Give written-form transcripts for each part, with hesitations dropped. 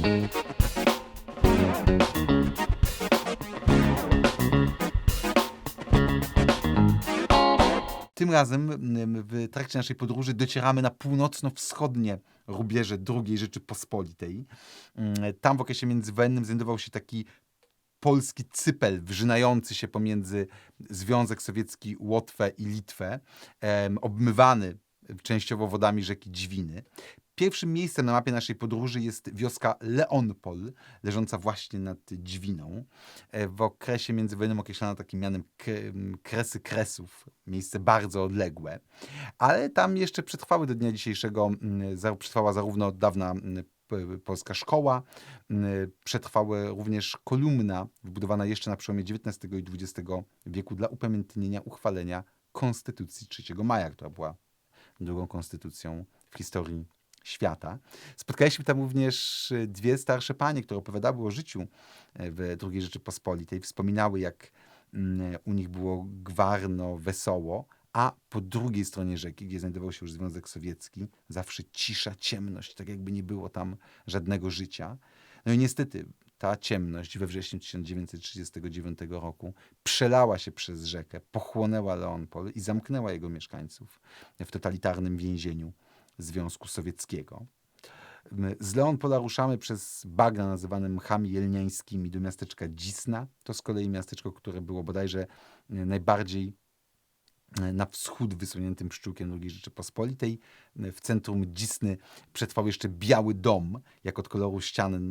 Tym razem w trakcie naszej podróży docieramy na północno-wschodnie rubieże II Rzeczypospolitej. Tam w okresie międzywojennym znajdował się taki polski cypel wrzynający się pomiędzy Związek Sowiecki, Łotwę i Litwę, obmywany częściowo wodami rzeki Dźwiny. Pierwszym miejscem na mapie naszej podróży jest wioska Leonpol, leżąca właśnie nad Dźwiną. W okresie międzywojennym określana takim mianem Kresy Kresów, miejsce bardzo odległe, ale tam jeszcze przetrwały do dnia dzisiejszego, przetrwała zarówno od dawna polska szkoła, przetrwały również kolumna wybudowana jeszcze na przełomie XIX i XX wieku dla upamiętnienia uchwalenia Konstytucji 3 maja, która była drugą konstytucją w historii świata. Spotkaliśmy tam również dwie starsze panie, które opowiadały o życiu w II Rzeczypospolitej. Wspominały, jak u nich było gwarno, wesoło, a po drugiej stronie rzeki, gdzie znajdował się już Związek Sowiecki, zawsze cisza, ciemność, tak jakby nie było tam żadnego życia. No i niestety ta ciemność we wrześniu 1939 roku przelała się przez rzekę, pochłonęła Leonpol i zamknęła jego mieszkańców w totalitarnym więzieniu Związku Sowieckiego. Z Leonpola ruszamy przez bagna nazywane mchami jelniańskimi do miasteczka Dzisna. To z kolei miasteczko, które było bodajże najbardziej na wschód wysuniętym pszczółkiem II Rzeczypospolitej. W centrum Dzisny przetrwał jeszcze Biały Dom, jak od koloru ścian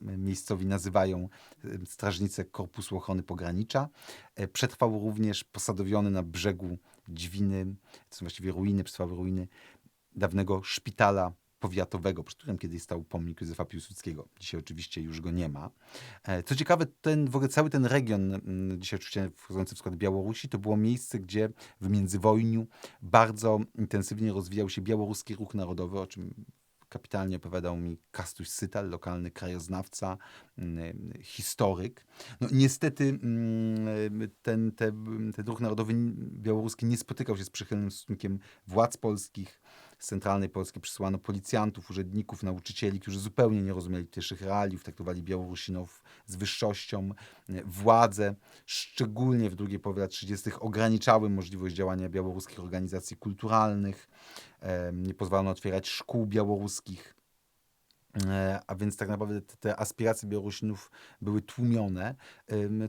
miejscowi nazywają strażnicy Korpusu Ochrony Pogranicza. Przetrwał również posadowiony na brzegu Dźwiny, to są właściwie ruiny, przetrwały ruiny dawnego szpitala powiatowego, przy którym kiedyś stał pomnik Józefa Piłsudskiego. Dzisiaj oczywiście już go nie ma. Co ciekawe, w ogóle cały ten region, dzisiaj oczywiście wchodzący w skład Białorusi, to było miejsce, gdzie w międzywojniu bardzo intensywnie rozwijał się białoruski ruch narodowy, o czym kapitalnie opowiadał mi Kastuś Sytal, lokalny krajoznawca, historyk. No, niestety ten ruch narodowy białoruski nie spotykał się z przychylnym stosunkiem władz polskich. Z centralnej Polski przysłano policjantów, urzędników, nauczycieli, którzy zupełnie nie rozumieli tutejszych realiów, traktowali Białorusinów z wyższością. Władze, szczególnie w drugiej połowie lat 30., ograniczały możliwość działania białoruskich organizacji kulturalnych. Nie pozwalono otwierać szkół białoruskich, a więc tak naprawdę te aspiracje Białorusinów były tłumione,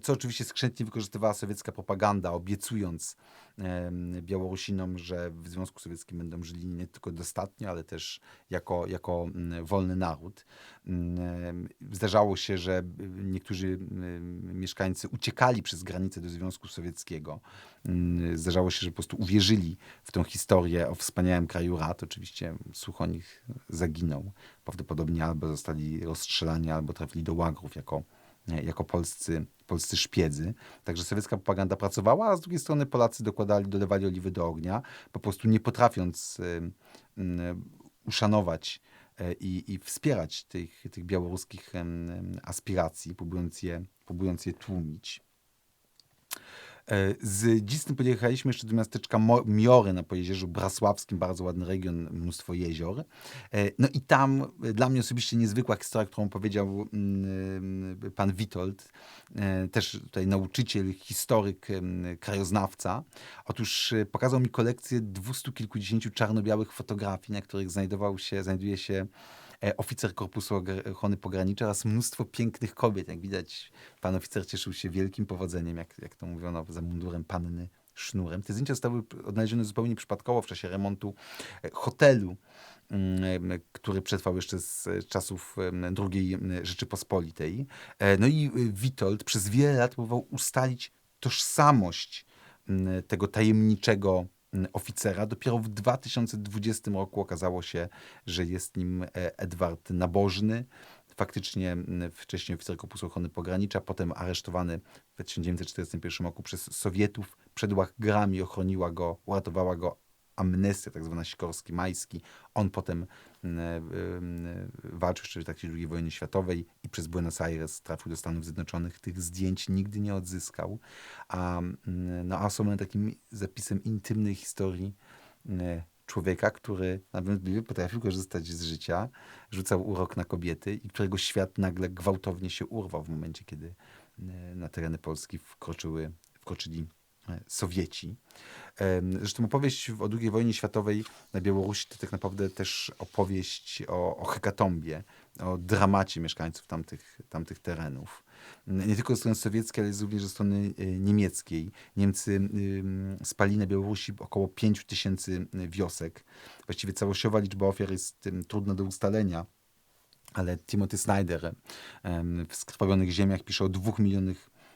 co oczywiście skrzętnie wykorzystywała sowiecka propaganda, obiecując Białorusinom, że w Związku Sowieckim będą żyli nie tylko dostatnio, ale też jako wolny naród. Zdarzało się, że niektórzy mieszkańcy uciekali przez granicę do Związku Sowieckiego. Zdarzało się, że po prostu uwierzyli w tą historię o wspaniałym kraju rad. Oczywiście słuch o nich zaginął. Prawdopodobnie albo zostali rozstrzelani, albo trafili do łagrów jako polscy szpiedzy. Także sowiecka propaganda pracowała, a z drugiej strony Polacy dolewali oliwy do ognia, po prostu nie potrafiąc uszanować i wspierać tych białoruskich aspiracji, próbując je tłumić. Z Dzisny podjechaliśmy jeszcze do miasteczka Miory na Pojezierzu Brasławskim, bardzo ładny region, mnóstwo jezior. No i tam dla mnie osobiście niezwykła historia, którą powiedział pan Witold, też tutaj nauczyciel, historyk, krajoznawca. Otóż pokazał mi kolekcję 200 kilkudziesięciu czarno-białych fotografii, na których znajduje się oficer Korpusu Ochrony Pogranicza oraz mnóstwo pięknych kobiet. Jak widać, pan oficer cieszył się wielkim powodzeniem, jak to mówiono, za mundurem panny sznurem. Te zdjęcia zostały odnalezione zupełnie przypadkowo w czasie remontu hotelu, który przetrwał jeszcze z czasów II Rzeczypospolitej. No i Witold przez wiele lat próbował ustalić tożsamość tego tajemniczego oficera. Dopiero w 2020 roku okazało się, że jest nim Edward Nabożny, faktycznie wcześniej oficer Korpusu Ochrony Pogranicza, potem aresztowany w 1941 roku przez Sowietów. Przed łagrami ochroniła go, uratowała go amnestia, tak zwana Sikorski-Majski. On potem walczył jeszcze w trakcie II wojny światowej i przez Buenos Aires trafił do Stanów Zjednoczonych. Tych zdjęć nigdy nie odzyskał. A są one takim zapisem intymnej historii człowieka, który nawet potrafił korzystać z życia, rzucał urok na kobiety i którego świat nagle gwałtownie się urwał w momencie, kiedy na tereny Polski wkroczyli Sowieci. Zresztą opowieść o II wojnie światowej na Białorusi to tak naprawdę też opowieść o hekatombie, o dramacie mieszkańców tamtych terenów. Nie tylko ze strony sowieckiej, ale również ze strony niemieckiej. Niemcy spali na Białorusi około 5000 wiosek. Właściwie całościowa liczba ofiar jest trudna do ustalenia, ale Timothy Snyder w Skrwawionych ziemiach pisze o 2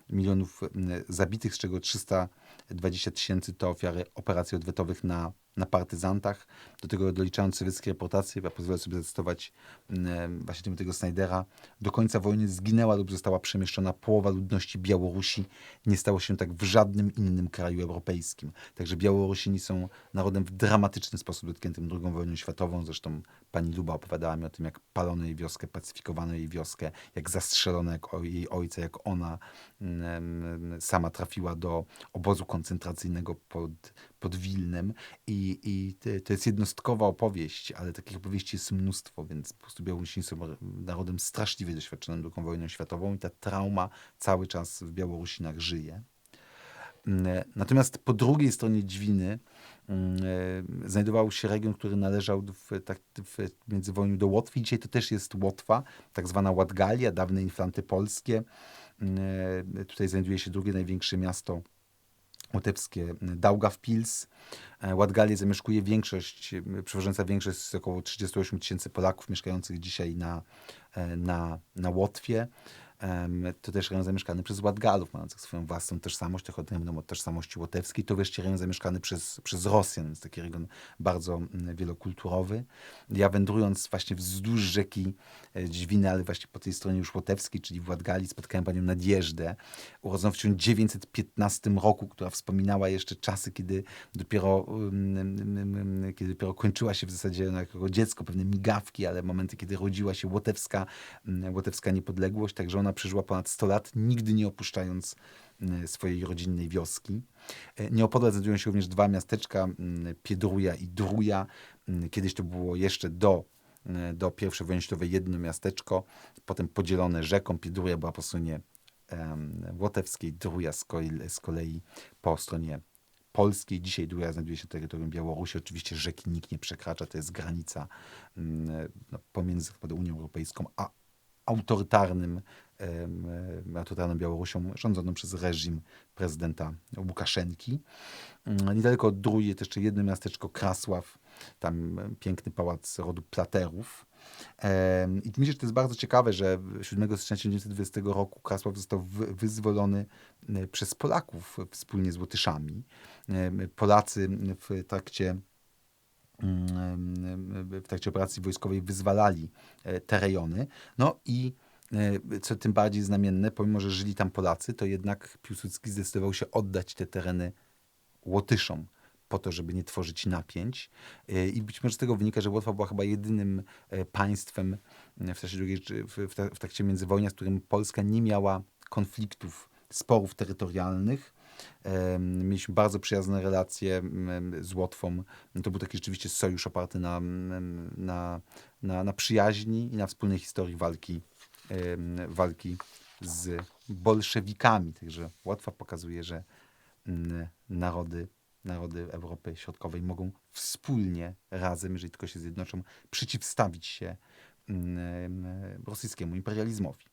milionów zabitych, z czego 320 000 to ofiary operacji odwetowych na partyzantach. Do tego doliczając sowieckie reportacje, ja pozwolę sobie zacytować właśnie tego Snydera. Do końca wojny zginęła lub została przemieszczona połowa ludności Białorusi. Nie stało się tak w żadnym innym kraju europejskim. Także Białorusini są narodem w dramatyczny sposób dotkniętym II wojną światową. Zresztą pani Luba opowiadała mi o tym, jak palono jej wioskę, pacyfikowano jej wioskę, jak zastrzelono jej ojca, jak ona sama trafiła do obozu koncentracyjnego pod Wilnem. I to jest jednostkowa opowieść, ale takich opowieści jest mnóstwo, więc po prostu Białorusini są narodem straszliwie doświadczonym II wojną światową i ta trauma cały czas w Białorusinach żyje. Natomiast po drugiej stronie Dźwiny znajdował się region, który należał w międzywojniu do Łotwy. Dzisiaj to też jest Łotwa, tak zwana Ładgalia, dawne Inflanty polskie. Tutaj znajduje się drugie największe miasto łotewskie, Daugavpils. Ładgalię zamieszkuje przeważająca większość, około 38 000 Polaków mieszkających dzisiaj na Łotwie. To też rejon zamieszkany przez Ładgalów, mających swoją własną tożsamość, trochę odrębną od tożsamości łotewskiej. To wreszcie rejon zamieszkany przez Rosjan, więc taki region bardzo wielokulturowy. Ja wędrując właśnie wzdłuż rzeki Dźwiny, ale właśnie po tej stronie już łotewskiej, czyli w Ładgali, spotkałem panią Nadjeżdę, urodzoną w 1915 roku, która wspominała jeszcze czasy, kiedy dopiero kończyła się w zasadzie jako dziecko pewne migawki, ale momenty, kiedy rodziła się łotewska niepodległość, także ona przeżyła ponad 100 lat, nigdy nie opuszczając swojej rodzinnej wioski. Nieopodal znajdują się również dwa miasteczka, Piedruja i Druja. Kiedyś to było jeszcze do I wojny światowej jedno miasteczko, potem podzielone rzeką. Piedruja była po stronie łotewskiej, Druja z kolei po stronie polskiej. Dzisiaj Druja znajduje się na terytorium Białorusi. Oczywiście rzeki nikt nie przekracza, to jest granica pomiędzy Unią Europejską a autorytarną Białorusią rządzoną przez reżim prezydenta Łukaszenki. Niedaleko od Druji jest jeszcze jedno miasteczko Krasław, tam piękny pałac rodu Platerów. I myślę, że to jest bardzo ciekawe, że 7 stycznia 1920 roku Krasław został wyzwolony przez Polaków wspólnie z Łotyszami. Polacy w trakcie operacji wojskowej wyzwalali te rejony. No i co tym bardziej znamienne, pomimo że żyli tam Polacy, to jednak Piłsudski zdecydował się oddać te tereny Łotyszom po to, żeby nie tworzyć napięć. I być może z tego wynika, że Łotwa była chyba jedynym państwem w trakcie międzywojnia, z którym Polska nie miała konfliktów, sporów terytorialnych. Mieliśmy bardzo przyjazne relacje z Łotwą. To był taki rzeczywiście sojusz oparty na przyjaźni i na wspólnej historii walki z bolszewikami. Także Łotwa pokazuje, że narody Europy Środkowej mogą wspólnie, razem, jeżeli tylko się zjednoczą, przeciwstawić się rosyjskiemu imperializmowi.